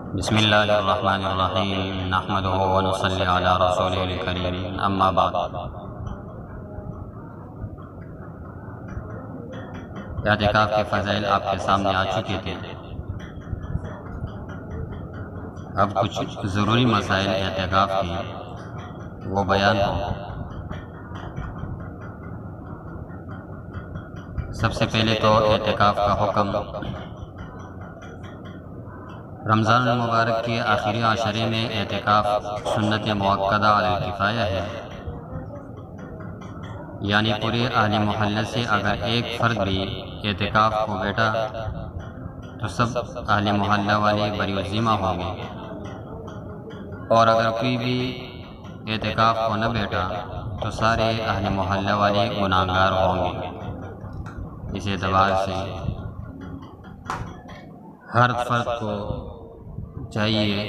بسم اللہ الرحمن الرحیم نحمدہ ونصلی علی رسولہ الکریم اما بعد۔ اعتکاف کے فضائل آپ کے سامنے آ چکے تھے، اب کچھ ضروری مسائل اعتکاف کی وہ بیان ہوں۔ سب سے پہلے تو اعتکاف کا حکم رمضان المبارک کے آخری عشرے میں اعتکاف سنت مؤکدہ علی الکفایہ ہے، یعنی پورے اہل محلہ سے اگر ایک فرد بھی اعتکاف کو بیٹھا تو سب اہل محلہ والے بری الذمہ ہوں گے، اور اگر کوئی بھی اعتکاف کو نہ بیٹھا تو سارے اہل محلہ والے گناہگار ہوں گے۔ اس اعتبار سے ہر فرد کو چاہیے،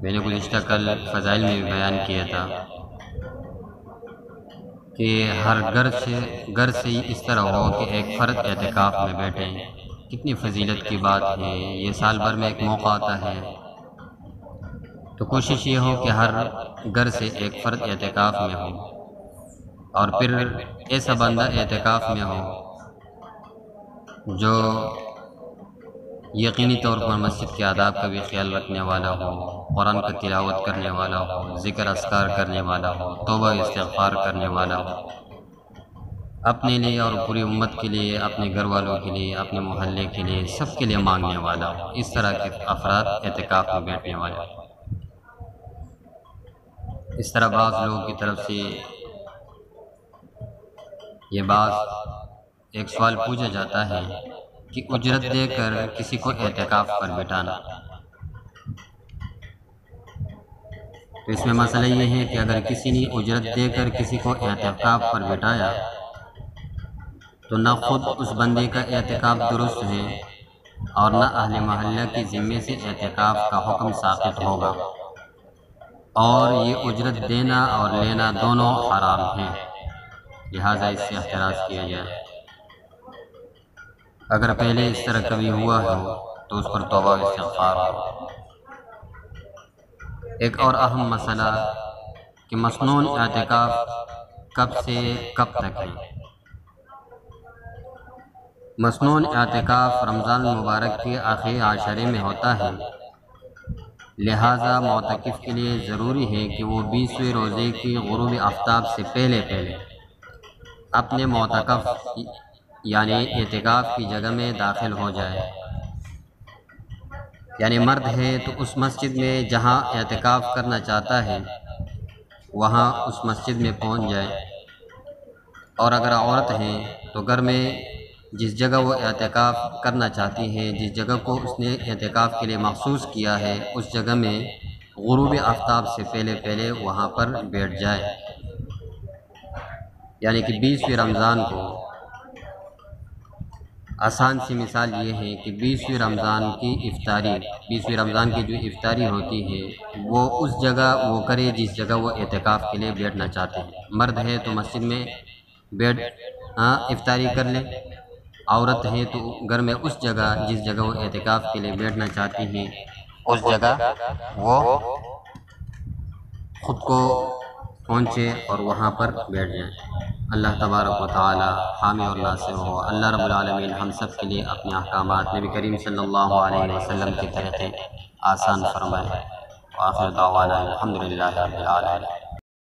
میں نے گزشتہ کل فضائل میں بھی بیان کیا تھا کہ ہر گھر سے اس طرح ہو کہ ایک فرد اعتکاف میں بیٹھے۔ کتنی فضیلت کی بات ہے، یہ سال بھر میں ایک موقع آتا ہے، تو کوشش یہ ہو کہ ہر گھر سے ایک فرد اعتکاف میں ہو، اور پھر ایسا بندہ اعتکاف میں ہو جو یقینی طور پر مسجد کے آداب کا بھی خیال رکھنے والا ہو، قرآن کا تلاوت کرنے والا ہو، ذکر اذکار کرنے والا ہو، توبہ استغفار کرنے والا ہو، اپنے لیے اور پوری امت کے لیے، اپنے گھر والوں کے لیے، اپنے محلے کے لیے، سب کے لیے مانگنے والا ہو۔ اس طرح کے افراد اعتکاف میں بیٹھنے والے ہو۔ اس طرح بعض لوگوں کی طرف سے یہ ایک سوال پوچھا جاتا ہے کہ اجرت دے کر کسی کو اعتکاف پر بٹھانا، تو اس میں مسئلہ یہ ہے کہ اگر کسی نے اجرت دے کر کسی کو اعتکاف پر بٹھایا تو نہ خود اس بندے کا اعتکاف درست ہے اور نہ اہل محلہ کے ذمے سے اعتکاف کا حکم ساقط ہوگا، اور یہ اجرت دینا اور لینا دونوں حرام ہیں، لہٰذا اس سے احتراز کیا جائے۔ اگر پہلے اس طرح کبھی ہوا ہو تو اس پر توبہ استغفار ہو۔ ایک اور اہم مسئلہ کہ مسنون اعتکاف کب سے کب تک ہے۔ مسنون اعتکاف رمضان المبارک کے آخری عشرے میں ہوتا ہے، لہٰذا معتکف کے لیے ضروری ہے کہ وہ 20ویں روزے کی غروب آفتاب سے پہلے اپنے معتکف یعنی اعتکاف کی جگہ میں داخل ہو جائے، یعنی مرد ہے تو اس مسجد میں جہاں اعتکاف کرنا چاہتا ہے وہاں اس مسجد میں پہنچ جائے، اور اگر عورت ہے تو گھر میں جس جگہ وہ اعتکاف کرنا چاہتی ہے، جس جگہ کو اس نے اعتکاف کے لیے مخصوص کیا ہے، اس جگہ میں غروب آفتاب سے پہلے وہاں پر بیٹھ جائے، یعنی کہ 20ویں رمضان کو آسان سی مثال یہ ہے کہ 20ویں رمضان کی جو افطاری ہوتی ہے وہ اس جگہ وہ کرے جس جگہ وہ اعتکاف کے لیے بیٹھنا چاہتے ہیں۔ مرد ہے تو مسجد میں بیٹھ افطاری کر لے، عورت ہے تو گھر میں اس جگہ جس جگہ وہ اعتکاف کے لیے بیٹھنا چاہتی ہیں اس جگہ وہ خود کو پہنچے اور وہاں پر بیٹھ جائیں۔ اللہ تبارک و تعالی حامی اور ناصر ہو۔ اللہ رب العالمین ہم سب کے لیے اپنے احکامات نبی کریم صلی اللہ علیہ وسلم کے طریقے آسان فرمائے۔ وآخر دعوانا الحمدللہ رب العالمین۔